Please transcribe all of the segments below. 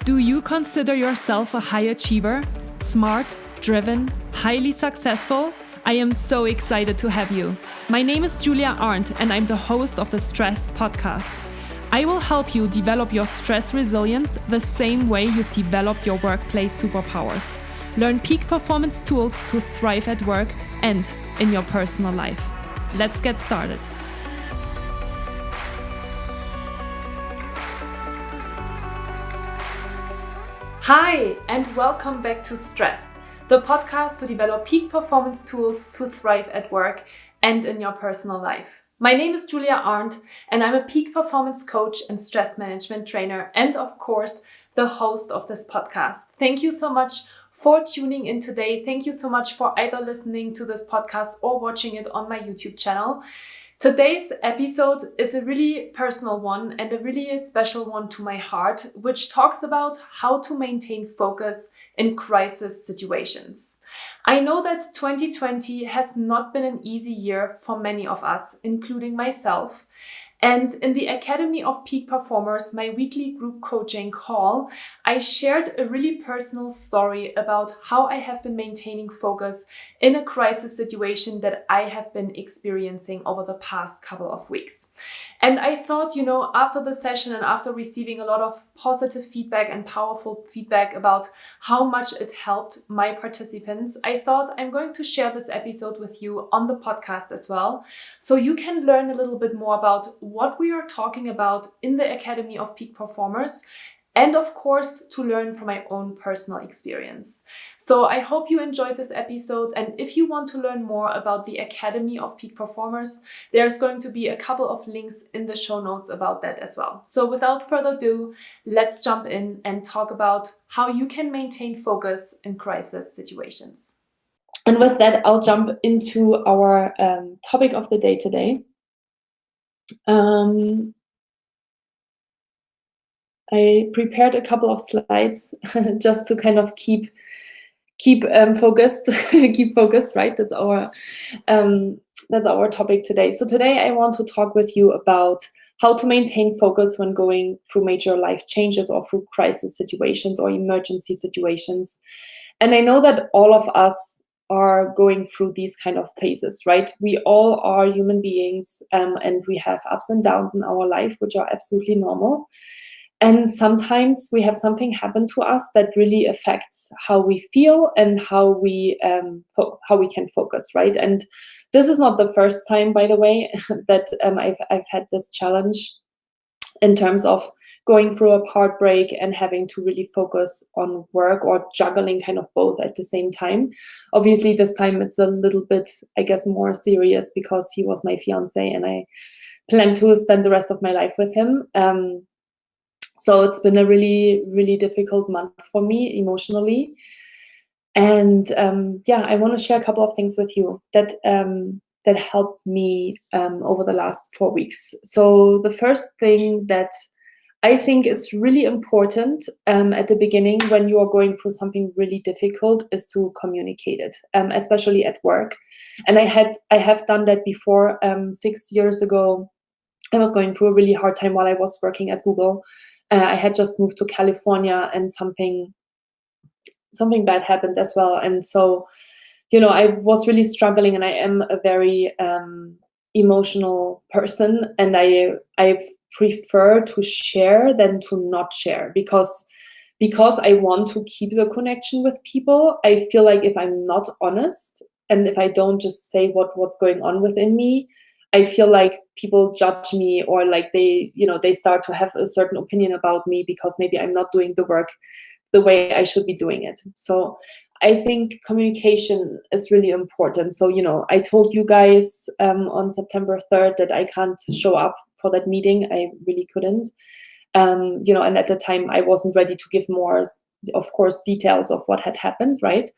Do you consider yourself a high achiever? Smart, driven, highly successful? I am so excited to have you. My name is Julia Arndt and I'm the host of the Stressed podcast. I will help you develop your stress resilience the same way you've developed your workplace superpowers. Learn peak performance tools to thrive at work and in your personal life. Let's get started. Hi, and welcome back to Stressed, the podcast to develop peak performance tools to thrive at work and in your personal life. My name is Julia Arndt, and I'm a peak performance coach and stress management trainer, and of course, the host of this podcast. Thank you so much for tuning in today. Thank you so much for either listening to this podcast or watching it on my YouTube channel. Today's episode is a really personal one and a really special one to my heart, which talks about how to maintain focus in crisis situations. I know that 2020 has not been an easy year for many of us, including myself. And in the Academy of Peak Performers, my weekly group coaching call, I shared a really personal story about how I have been maintaining focus in a crisis situation that I have been experiencing over the past couple of weeks. And I thought, after the session and after receiving a lot of positive feedback and powerful feedback about how much it helped my participants, I thought I'm going to share this episode with you on the podcast as well, so you can learn a little bit more about what we are talking about in the Academy of Peak Performers, and of course, to learn from my own personal experience. So I hope you enjoyed this episode. And if you want to learn more about the Academy of Peak Performers, there's going to be a couple of links in the show notes about that as well. So without further ado, let's jump in and talk about how you can maintain focus in crisis situations. And with that, I'll jump into our topic of the day today. I prepared a couple of slides just to kind of keep focused, keep focused, right? That's our topic today. So today I want to talk with you about how to maintain focus when going through major life changes or through crisis situations or emergency situations. And I know that all of us are going through these kind of phases, right? We all are human beings, and we have ups and downs in our life, which are absolutely normal. And sometimes we have something happen to us that really affects how we feel and how we can focus, right? And this is not the first time, by the way, that I've had this challenge in terms of going through a heartbreak and having to really focus on work or juggling kind of both at the same time. Obviously, this time it's a little bit, I guess, more serious because he was my fiance and I plan to spend the rest of my life with him. So it's been a really, really difficult month for me emotionally. And I want to share a couple of things with you that helped me over the last 4 weeks. So the first thing that I think is really important at the beginning when you are going through something really difficult is to communicate it, especially at work. And I have done that before. 6 years ago, I was going through a really hard time while I was working at Google. I had just moved to California and something bad happened as well. And so, I was really struggling, and I am a very emotional person, and I prefer to share than to not share because I want to keep the connection with people. I feel like if I'm not honest and if I don't just say what's going on within me, I feel like people judge me, or like they start to have a certain opinion about me because maybe I'm not doing the work the way I should be doing it. So I think communication is really important. So, I told you guys on September 3rd that I can't show up for that meeting. I really couldn't. And at the time I wasn't ready to give more, of course, details of what had happened, right?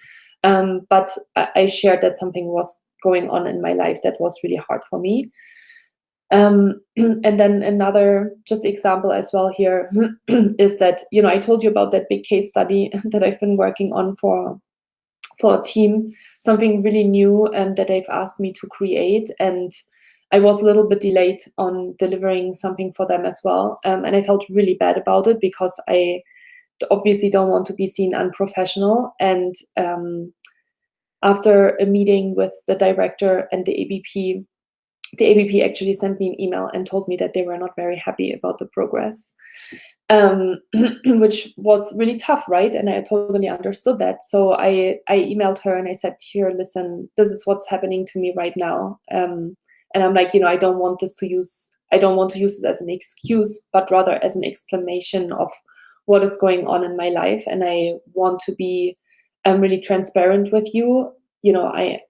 But I shared that something was going on in my life that was really hard for me. And then another just example as well here is that, I told you about that big case study that I've been working on for a team, something really new that they've asked me to create. And I was a little bit delayed on delivering something for them as well. And I felt really bad about it because I obviously don't want to be seen unprofessional. And after a meeting with the director and the ABP actually sent me an email and told me that they were not very happy about the progress, which was really tough, right? And I totally understood that. So I emailed her and I said, here, listen, this is what's happening to me right now. And I'm like, I don't want to use this as an excuse, but rather as an explanation of what is going on in my life. And I want to be really transparent with you. I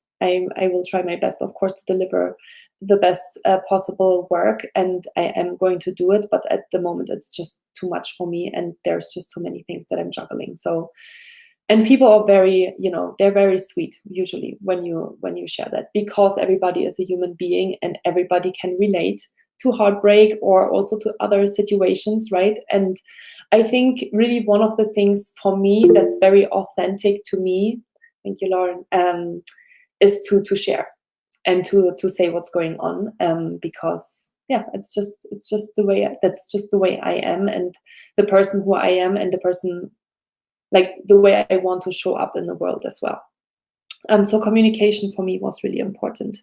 will try my best, of course, to deliver the best possible work, and I am going to do it. But at the moment, it's just too much for me, and there's just so many things that I'm juggling. So, and people are very, they're very sweet usually when you share that, because everybody is a human being and everybody can relate to heartbreak or also to other situations, right? And I think really one of the things for me that's very authentic to me, thank you, Lauren, is to share and to say what's going on, because it's just the way I am, and the person who I am, and the person, like, the way I want to show up in the world as well. So communication for me was really important.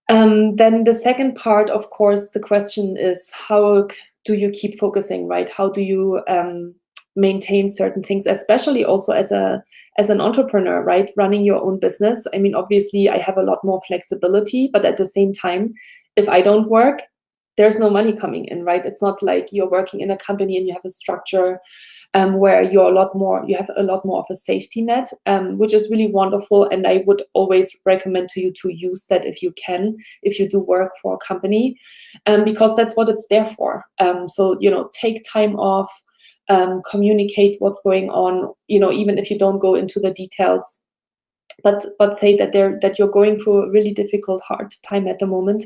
Then the second part, of course, the question is, how do you keep focusing, right? How do you maintain certain things, especially also as an entrepreneur, right? Running your own business. I mean, obviously I have a lot more flexibility, but at the same time, if I don't work, there's no money coming in, right? It's not like you're working in a company and you have a structure where you have a lot more of a safety net, which is really wonderful. And I would always recommend to you to use that if you can, if you do work for a company, because that's what it's there for. So, take time off, communicate what's going on, even if you don't go into the details, but say that you're going through a really difficult, hard time at the moment,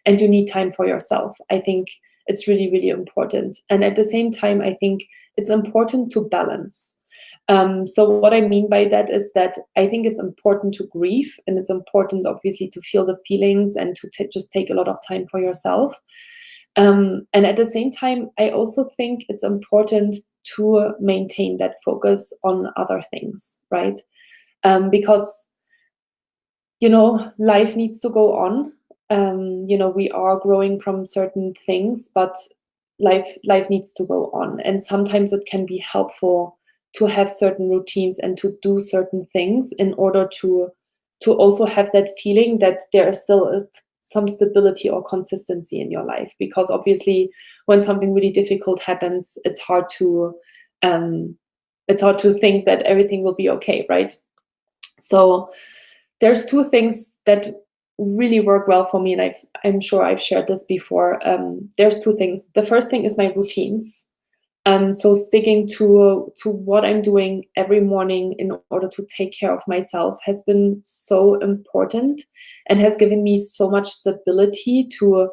and you need time for yourself. I think it's really, really important. And at the same time, I think it's important to balance. So what I mean by that is that I think it's important to grieve, and it's important, obviously, to feel the feelings and to just take a lot of time for yourself. And at the same time, I also think it's important to maintain that focus on other things, right? Because, life needs to go on. We are growing from certain things, but life needs to go on. And sometimes it can be helpful to have certain routines and to do certain things in order to also have that feeling that there is still some stability or consistency in your life. Because obviously, when something really difficult happens, it's hard to think that everything will be okay, right? So there's two things that really work well for me, and I'm sure I've shared this before. There's two things. The first thing is my routines. So sticking to what I'm doing every morning in order to take care of myself has been so important and has given me so much stability to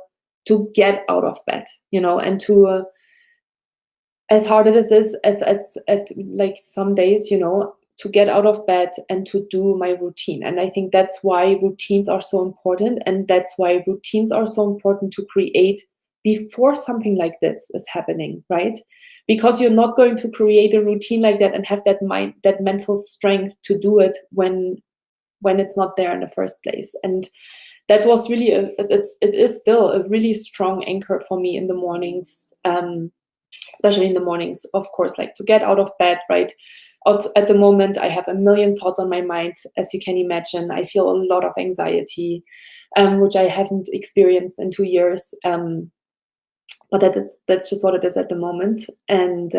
get out of bed, and to, as hard as it is, as at like some days, to get out of bed and to do my routine. And I think that's why routines are so important, and that's why routines are so important to create before something like this is happening, right? Because you're not going to create a routine like that and have that mental strength to do it when it's not there in the first place. And that was really it is still a really strong anchor for me in the mornings, especially in the mornings, of course, like to get out of bed, right? At the moment, I have a million thoughts on my mind, as you can imagine. I feel a lot of anxiety, which I haven't experienced in 2 years. But that's just what it is at the moment. And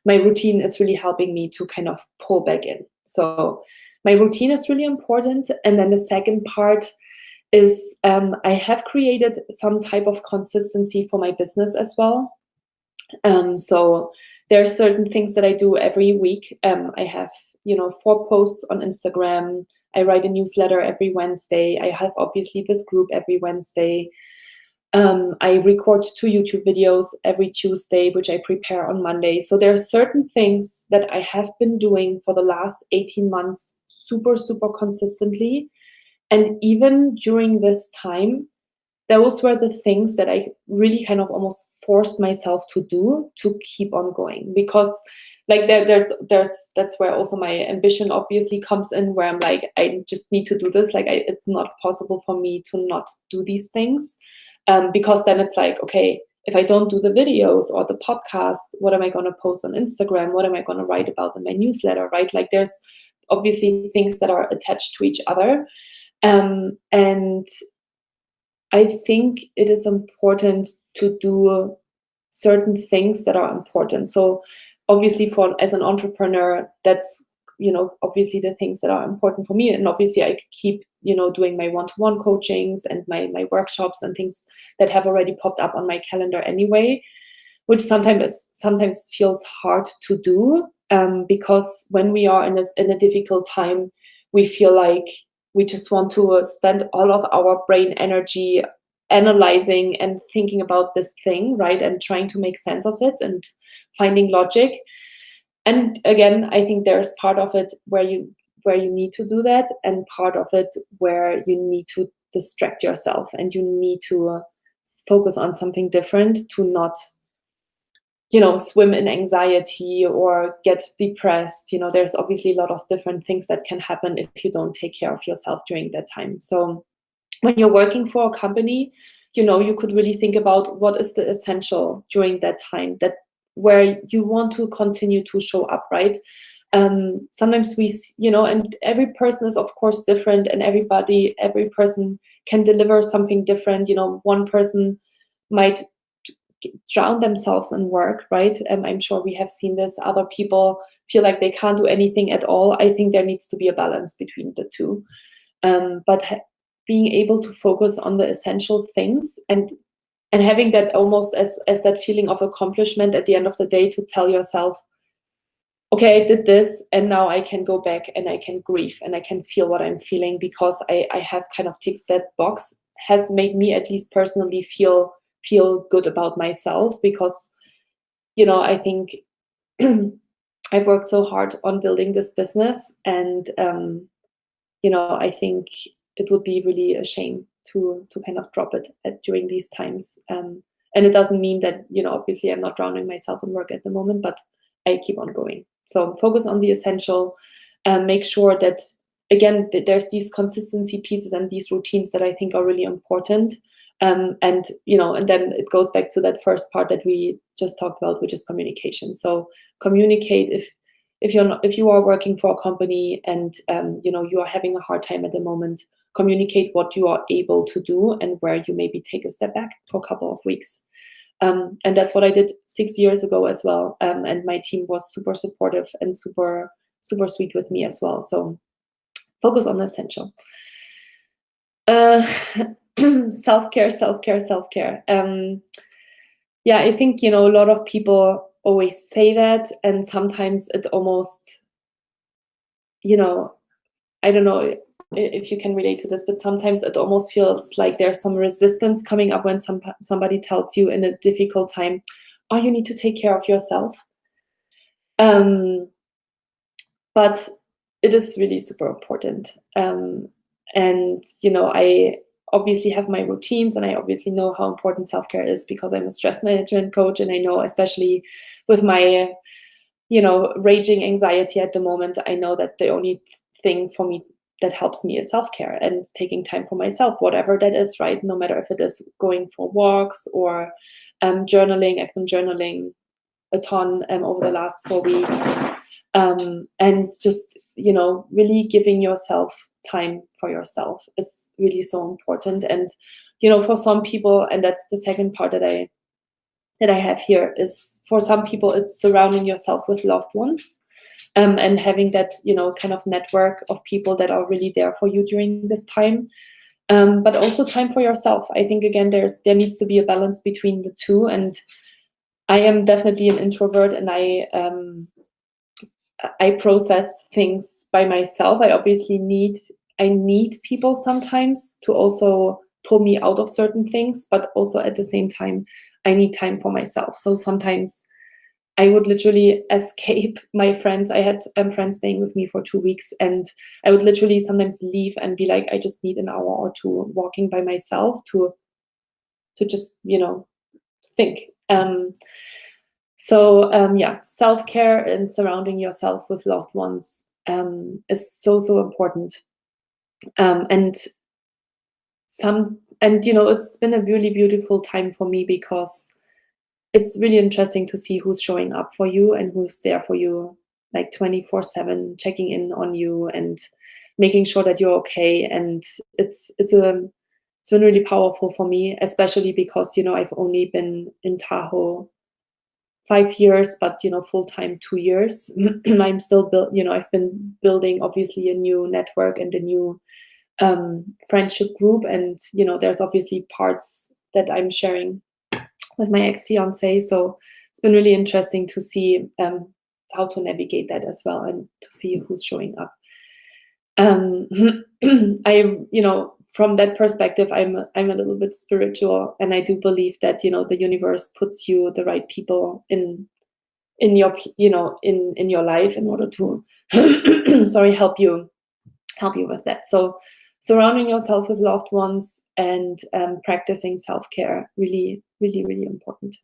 my routine is really helping me to kind of pull back in. So my routine is really important. And then the second part is I have created some type of consistency for my business as well. So there are certain things that I do every week. I have, 4 posts on Instagram. I write a newsletter every Wednesday. I have obviously this group every Wednesday. I record 2 YouTube videos every Tuesday, which I prepare on Monday. So there are certain things that I have been doing for the last 18 months super, super consistently. And even during this time, those were the things that I really kind of almost forced myself to do to keep on going. Because like that's where also my ambition obviously comes in, where I'm like, I just need to do this. Like it's not possible for me to not do these things, because then it's like, okay, if I don't do the videos or the podcast, what am I going to post on Instagram? What am I going to write about in my newsletter, right? Like there's obviously things that are attached to each other. And I think it is important to do certain things that are important. So obviously as an entrepreneur, that's, obviously the things that are important for me. And obviously I keep, doing my one-to-one coachings and my workshops and things that have already popped up on my calendar anyway, which sometimes feels hard to do, because when we are in a difficult time, we feel like we just want to spend all of our brain energy analyzing and thinking about this thing, right? And trying to make sense of it and finding logic. And again, I think there's part of it where you need to do that, and part of it where you need to distract yourself and you need to focus on something different, to not swim in anxiety or get depressed. There's obviously a lot of different things that can happen if you don't take care of yourself during that time. So when you're working for a company, you could really think about what is the essential during that time, that where you want to continue to show up, right? Sometimes and every person is of course different, and every person can deliver something different. One person might drown themselves in work, right? I'm sure we have seen this. Other people feel like they can't do anything at all. I think there needs to be a balance between the two. But being able to focus on the essential things, and having that almost as that feeling of accomplishment at the end of the day, to tell yourself, okay, I did this, and now I can go back and I can grieve and I can feel what I'm feeling, because I have kind of ticked that box, has made me at least personally feel good about myself, because I think I've worked so hard on building this business, and I think it would be really a shame to kind of drop it during these times. And it doesn't mean that obviously I'm not drowning myself in work at the moment, but I keep on going. So focus on the essential, make sure that, again, there's these consistency pieces and these routines that I think are really important. And then it goes back to that first part that we just talked about, which is communication. So communicate if you are working for a company and you are having a hard time at the moment. Communicate what you are able to do and where you maybe take a step back for a couple of weeks. And that's what I did 6 years ago as well. And my team was super supportive and super sweet with me as well. So focus on the essential. Self-care. Yeah, I think, a lot of people always say that, and sometimes it almost, I don't know if you can relate to this, but sometimes it almost feels like there's some resistance coming up when somebody tells you in a difficult time, oh, you need to take care of yourself. But it is really super important. And, I obviously have my routines, and I obviously know how important self-care is, because I'm a stress management coach, and I know, especially with my, raging anxiety at the moment, I know that the only thing for me that helps me is self-care and taking time for myself, whatever that is, right? No matter if it is going for walks or journaling. I've been journaling a ton over the last 4 weeks. And just, really giving yourself time for yourself is really so important. And, for some people, and that's the second part that I have here, is for some people it's surrounding yourself with loved ones, and having that, kind of network of people that are really there for you during this time. But also time for yourself. I think, again, there needs to be a balance between the two. And I am definitely an introvert, and I process things by myself. I obviously need people sometimes to also pull me out of certain things, but also at the same time, I need time for myself. So sometimes I would literally escape my friends. I had friends staying with me for 2 weeks, and I would literally sometimes leave and be like, I just need an hour or two walking by myself to just, think. So yeah, self-care and surrounding yourself with loved ones is so important. And it's been a really beautiful time for me because it's really interesting to see who's showing up for you and who's there for you, like 24/7, checking in on you and making sure that you're okay. And it's been really powerful for me, especially because I've only been in Tahoe 5 years, but full time 2 years. I'm still I've been building obviously a new network and a new friendship group, and there's obviously parts that I'm sharing with my ex-fiance. So it's been really interesting to see how to navigate that as well, and to see who's showing up. Um, from that perspective, I'm a little bit spiritual, and I do believe that the universe puts you the right people in your in your life in order to sorry, help you with that. So surrounding yourself with loved ones and practicing self-care, really, really, really important.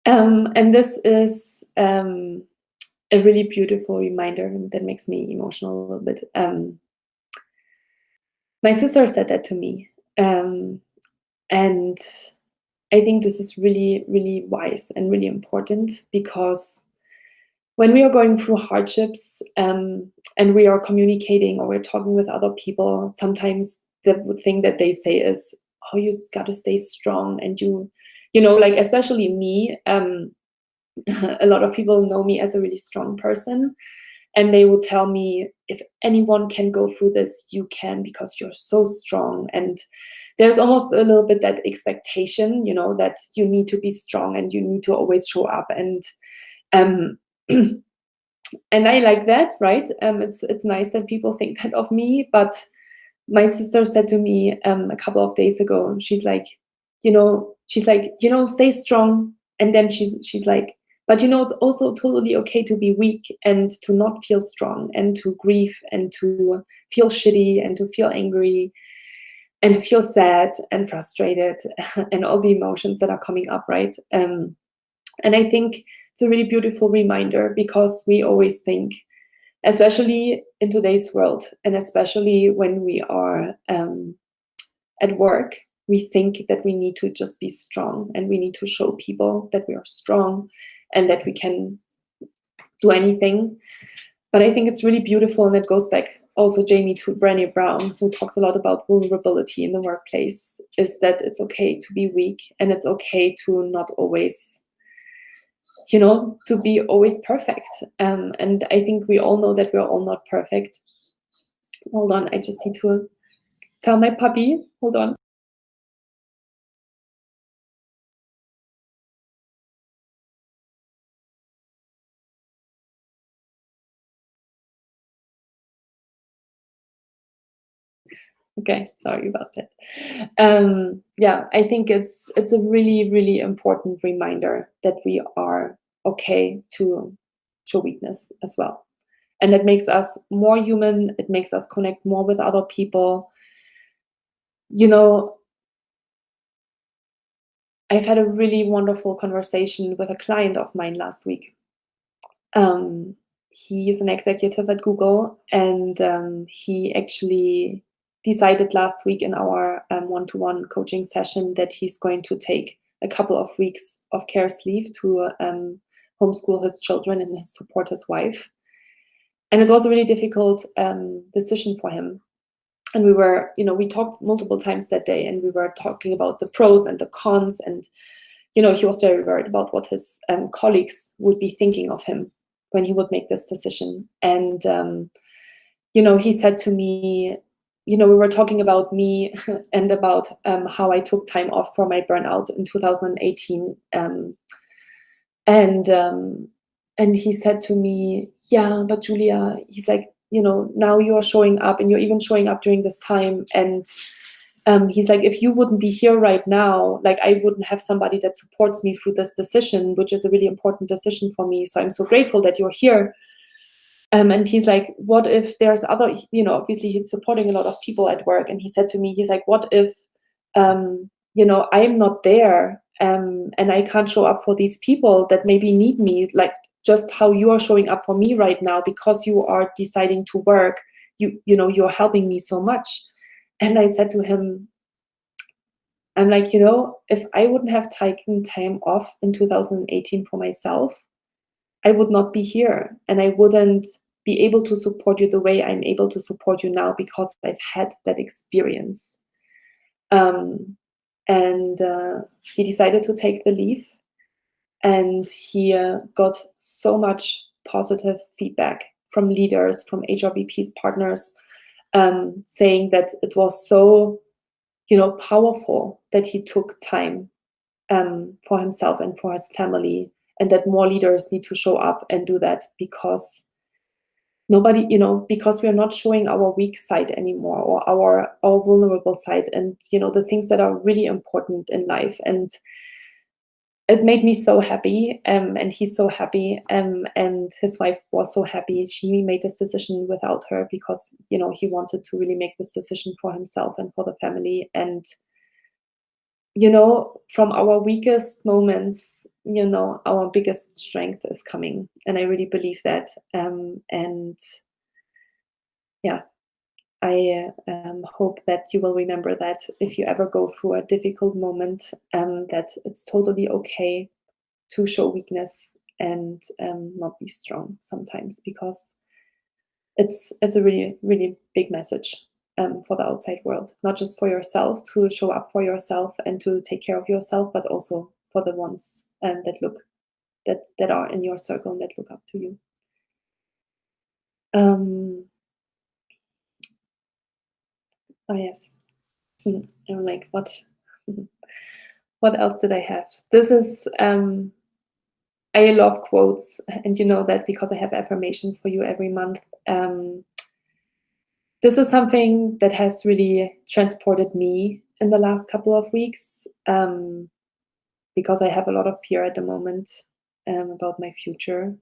And this is a really beautiful reminder that makes me emotional a little bit. My sister said that to me, and I think this is really, really wise and really important, because when we are going through hardships and we are communicating or we're talking with other people, sometimes the thing that they say is, "Oh, you got to stay strong," and like especially me. A lot of people know me as a really strong person, and they would tell me, if anyone can go through this, you can, because you're so strong. And there's almost a little bit that expectation, that you need to be strong and you need to always show up. And um, and I like that, right? It's nice that people think that of me. But my sister said to me a couple of days ago, stay strong. And then she's like, but it's also totally okay to be weak and to not feel strong and to grieve and to feel shitty and to feel angry and feel sad and frustrated and all the emotions that are coming up, right? And I think it's a really beautiful reminder, because we always think, especially in today's world, and especially when we are at work, we think that we need to just be strong and we need to show people that we are strong and that we can do anything. But I think it's really beautiful, and it goes back also, Jamie, to Brené Brown, who talks a lot about vulnerability in the workplace, is that it's okay to be weak, and it's okay to not always to be always perfect. And I think we all know that we're all not perfect. Hold on, I just need to tell my puppy. Hold on. Okay, sorry about that. Yeah, I think it's a really, really important reminder that we are okay to show weakness as well. And it makes us more human. It makes us connect more with other people. I've had a really wonderful conversation with a client of mine last week. Um, he is an executive at Google, and he actually decided last week in our one-to-one coaching session that he's going to take a couple of weeks of care leave to homeschool his children and support his wife. And it was a really difficult decision for him. And we talked multiple times that day, and we were talking about the pros and the cons. And he was very worried about what his colleagues would be thinking of him when he would make this decision. And he said to me, we were talking about me and about how I took time off for my burnout in 2018. And he said to me, "Yeah, but Julia," he's like, "now you're showing up, and you're even showing up during this time." And he's like, "If you wouldn't be here right now, like, I wouldn't have somebody that supports me through this decision, which is a really important decision for me. So I'm so grateful that you're here." And he's like, "What if there's other," obviously he's supporting a lot of people at work. And he said to me, he's like, "What if I'm not there, and I can't show up for these people that maybe need me, like just how you are showing up for me right now because you are deciding to work. You're helping me so much. And I said to him, I'm like, if I wouldn't have taken time off in 2018 for myself, I would not be here, and I wouldn't be able to support you the way I'm able to support you now because I've had that experience. Um, and he decided to take the leave, and he got so much positive feedback from leaders, from HRBP's partners, saying that it was so, powerful that he took time for himself and for his family, and that more leaders need to show up and do that because nobody, because we are not showing our weak side anymore, or our vulnerable side, and the things that are really important in life. And it made me so happy, and he's so happy, and his wife was so happy. She made this decision without her because he wanted to really make this decision for himself and for the family. And from our weakest moments, our biggest strength is coming, and I really believe that. And yeah, I hope that you will remember that if you ever go through a difficult moment, that it's totally okay to show weakness and not be strong sometimes, because it's a really, really big message for the outside world, not just for yourself, to show up for yourself and to take care of yourself, but also for the ones that are in your circle and that look up to you. Oh yes. I'm like, what else did I have? This is I love quotes, and you know that because I have affirmations for you every month. This is something that has really transported me in the last couple of weeks, because I have a lot of fear at the moment about my future.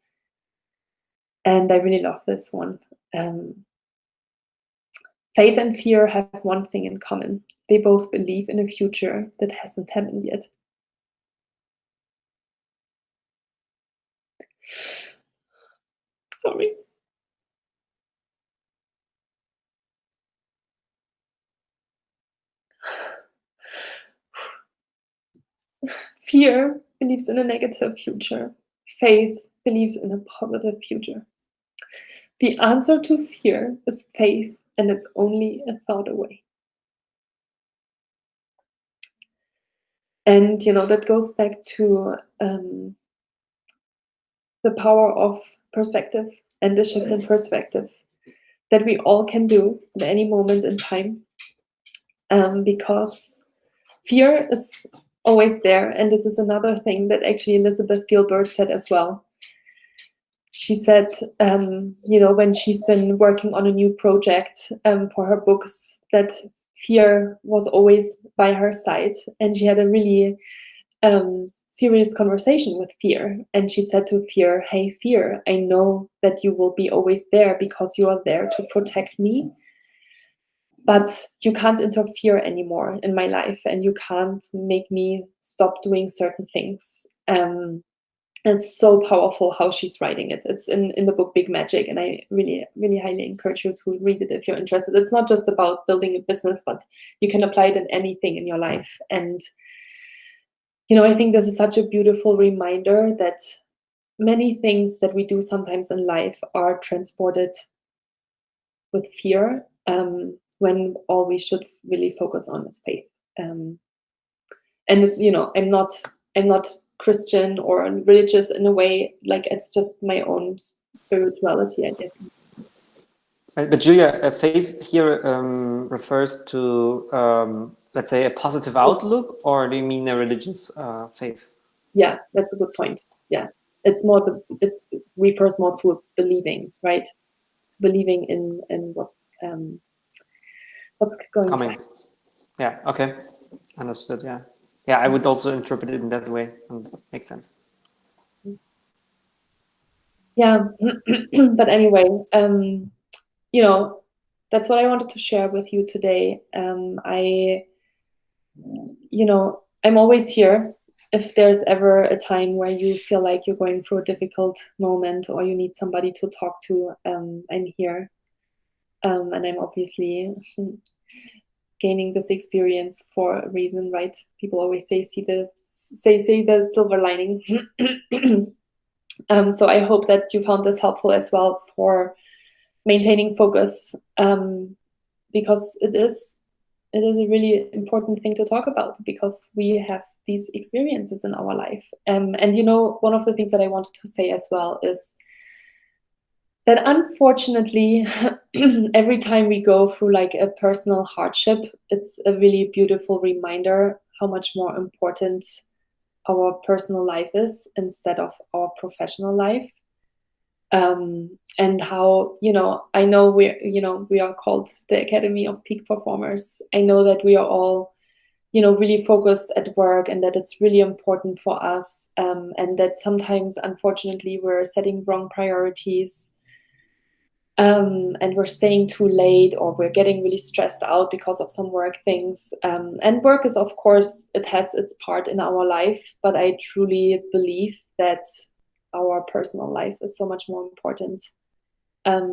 And I really love this one. Faith and fear have one thing in common. They both believe in a future that hasn't happened yet. Sorry. Fear believes in a negative future. Faith believes in a positive future. The answer to fear is faith, and it's only a thought away. And that goes back to the power of perspective and the shift in perspective that we all can do at any moment in time, because fear is always there. And this is another thing that actually Elizabeth Gilbert said as well. She said, when she's been working on a new project for her books, that fear was always by her side. And she had a really serious conversation with fear. And she said to fear, hey, fear, I know that you will be always there because you are there to protect me. But you can't interfere anymore in my life, and you can't make me stop doing certain things. It's so powerful how she's writing it. It's in the book Big Magic, and I really, really highly encourage you to read it if you're interested. It's not just about building a business, but you can apply it in anything in your life. And I think this is such a beautiful reminder that many things that we do sometimes in life are transported with fear, when all we should really focus on is faith. And it's, I'm not Christian or religious in a way, like it's just my own spirituality, I guess. But Julia, faith here refers to, let's say, a positive outlook, or do you mean a religious faith? Yeah, that's a good point. Yeah, it's more it refers more to believing, right? Believing in what's going coming. to happen. Yeah. Okay. Understood. Yeah. Yeah. I would also interpret it in that way, and makes sense. Yeah, but anyway, that's what I wanted to share with you today. I'm always here. If there's ever a time where you feel like you're going through a difficult moment or you need somebody to talk to, I'm here. And I'm obviously gaining this experience for a reason, right? People always say, see the silver lining. So I hope that you found this helpful as well for maintaining focus, because it is a really important thing to talk about, because we have these experiences in our life. And one of the things that I wanted to say as well is that unfortunately, every time we go through like a personal hardship, it's a really beautiful reminder how much more important our personal life is instead of our professional life. And how, I know we are called the Academy of Peak Performers. I know that we are all, really focused at work, and that it's really important for us, and that sometimes, unfortunately, we're setting wrong priorities, and we're staying too late, or we're getting really stressed out because of some work things. And work is, of course, it has its part in our life, but I truly believe that our personal life is so much more important,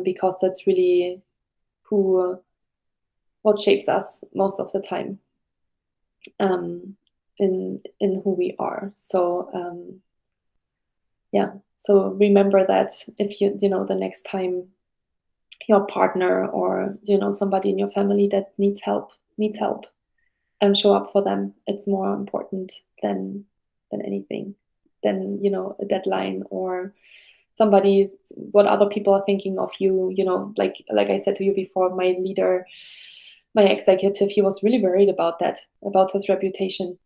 because that's really what shapes us most of the time, in who we are. So so remember that if you the next time your partner or somebody in your family that needs help, and show up for them. It's more important than anything, than a deadline or somebody, what other people are thinking of you. Like I said to you before, my leader, my executive, he was really worried about that, about his reputation.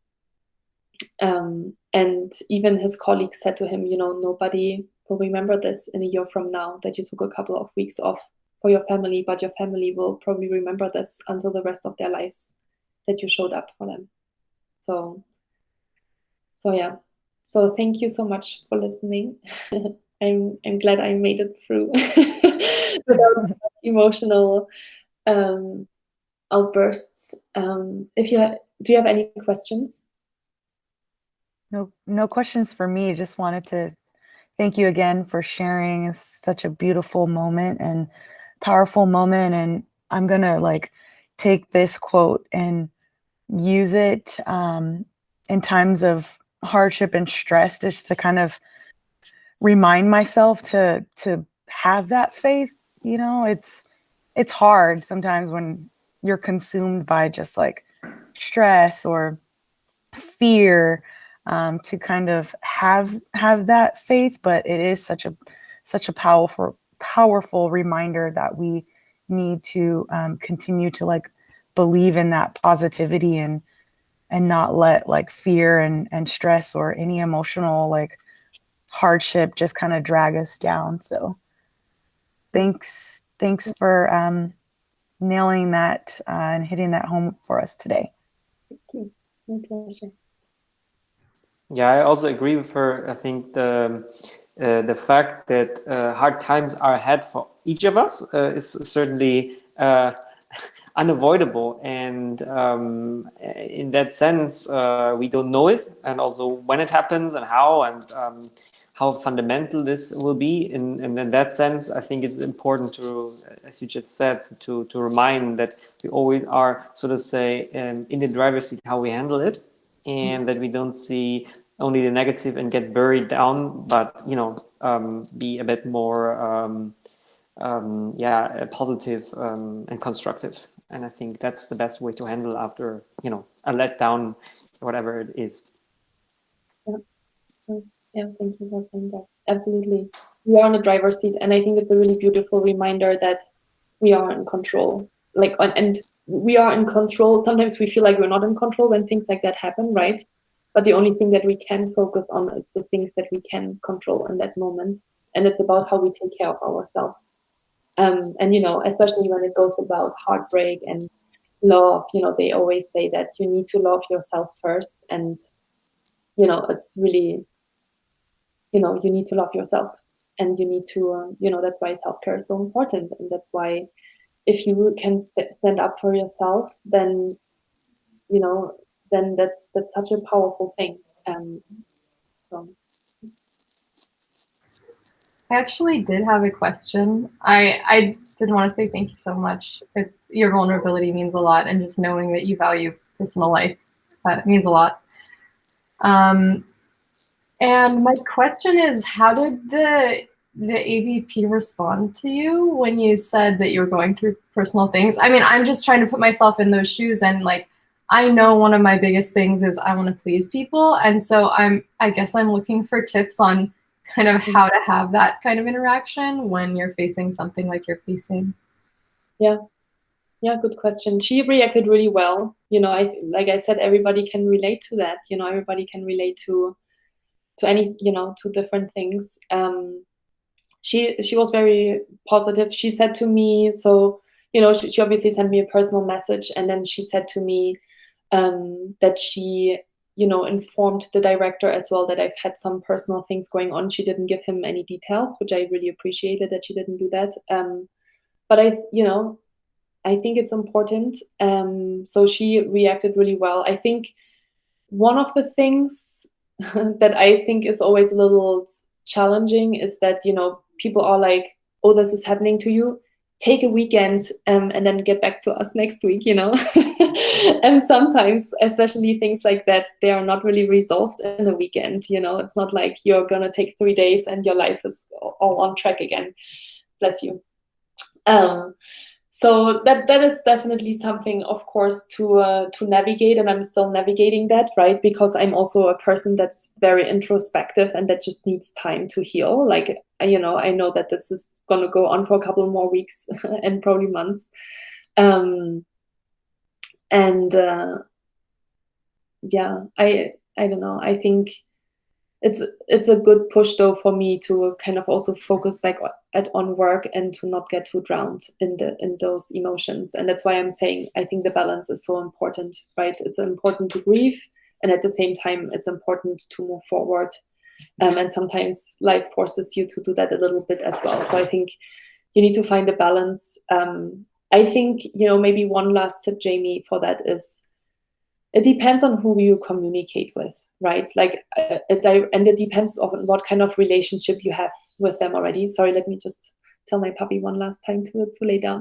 And even his colleagues said to him, nobody will remember this in a year from now, that you took a couple of weeks off for your family, but your family will probably remember this until the rest of their lives, that you showed up for them. So yeah. So thank you so much for listening. I'm glad I made it through without much emotional outbursts. Do you have any questions? No questions for me. Just wanted to thank you again for sharing such a beautiful moment and powerful moment. And I'm gonna take this quote and use it in times of hardship and stress, just to kind of remind myself to have that faith. It's hard sometimes when you're consumed by just stress or fear, to kind of have that faith, but it is such a powerful reminder that we need to continue to believe in that positivity and not let fear and stress or any emotional hardship just kind of drag us down. So thanks for nailing that and hitting that home for us today. Thank you. My pleasure. Yeah, I also agree with her. I think the fact that hard times are ahead for each of us is certainly unavoidable, and in that sense, we don't know it, and also when it happens and how fundamental this will be. And in that sense, I think it's important to, as you just said, to remind that we always are, so to say, in the driver's seat how we handle it, and that we don't see only the negative and get buried down, but be a bit more positive and constructive. And I think that's the best way to handle after a letdown, whatever it is. Yeah, thank you for saying that. Absolutely. We are on the driver's seat, and I think it's a really beautiful reminder that we are in control. And we are in control. Sometimes we feel like we're not in control when things like that happen, right? But the only thing that we can focus on is the things that we can control in that moment. And it's about how we take care of ourselves. And, especially when it goes about heartbreak and love, they always say that you need to love yourself first. And, it's really, you need to love yourself, and you need to, that's why self-care is so important. And that's why if you can stand up for yourself, then then that's such a powerful thing. So I actually did have a question. I did want to say thank you so much. Your vulnerability means a lot, and just knowing that you value personal life, that means a lot. And my question is, how did the AVP respond to you when you said that you were going through personal things? I mean, I'm just trying to put myself in those shoes, and like, I know one of my biggest things is I want to please people, and so I guess I'm looking for tips on kind of how to have that kind of interaction when you're facing something like you're facing. Yeah, good question. She reacted really well. Like I said, everybody can relate to that. Everybody can relate to any, to different things. She was very positive. She said to me, so, she obviously sent me a personal message, and then she said to me that she, informed the director as well that I've had some personal things going on. She didn't give him any details, which I really appreciated that she didn't do that. But I think it's important. So she reacted really well. I think one of the things that I think is always a little challenging is that, people are like, oh, this is happening to you. Take a weekend and then get back to us next week, And sometimes, especially things like that, they are not really resolved in a weekend, It's not like you're going to take 3 days and your life is all on track again. Bless you. So that is definitely something, of course, to navigate, and I'm still navigating that, right? Because I'm also a person that's very introspective and that just needs time to heal. Like, I know that this is going to go on for a couple more weeks and probably months. Yeah, I don't know. I think it's a good push though for me to kind of also focus back on work and to not get too drowned in those emotions. And that's why I'm saying I think the balance is so important, right? It's important to grieve, and at the same time it's important to move forward. And sometimes life forces you to do that a little bit as well. So I think you need to find a balance. I think, maybe one last tip, Jamie, for that is it depends on who you communicate with, right? Like, and it depends on what kind of relationship you have with them already. Sorry, let me just tell my puppy one last time to lay down.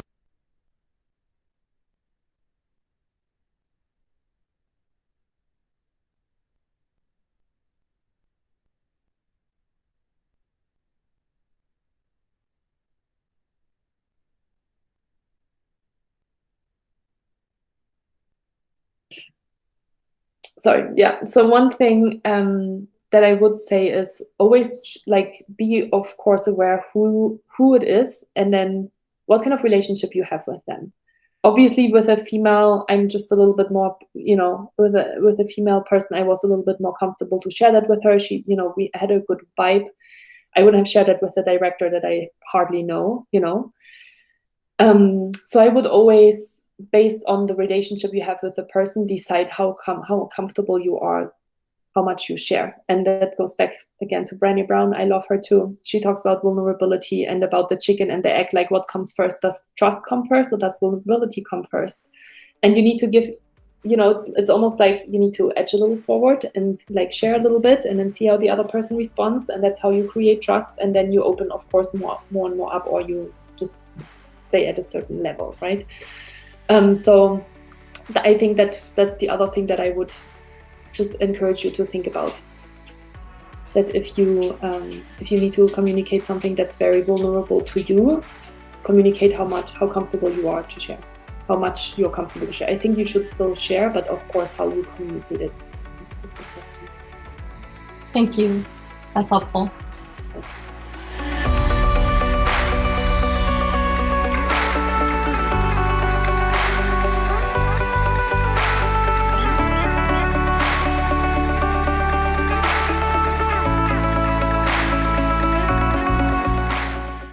Sorry, yeah. So one thing that I would say is always like be, of course, aware who it is, and then what kind of relationship you have with them. Obviously, with a female, I'm just a little bit more, with a female person, I was a little bit more comfortable to share that with her. She, we had a good vibe. I wouldn't have shared it with a director that I hardly know, So I would always, based on the relationship you have with the person, decide how comfortable you are, how much you share. And that goes back again to Brené Brown. I love her too. She talks about vulnerability and about the chicken and the egg, like what comes first. Does trust come first, or does vulnerability come first? And you need to give, it's almost like you need to edge a little forward and like share a little bit and then see how the other person responds. And that's how you create trust. And then you open, of course, more and more up, or you just stay at a certain level, right? So I think that's the other thing that I would just encourage you to think about. That if you need to communicate something that's very vulnerable to you, communicate how comfortable you are to share, how much you're comfortable to share. I think you should still share, but of course, how you communicate it is the question. Thank you. That's helpful. Okay.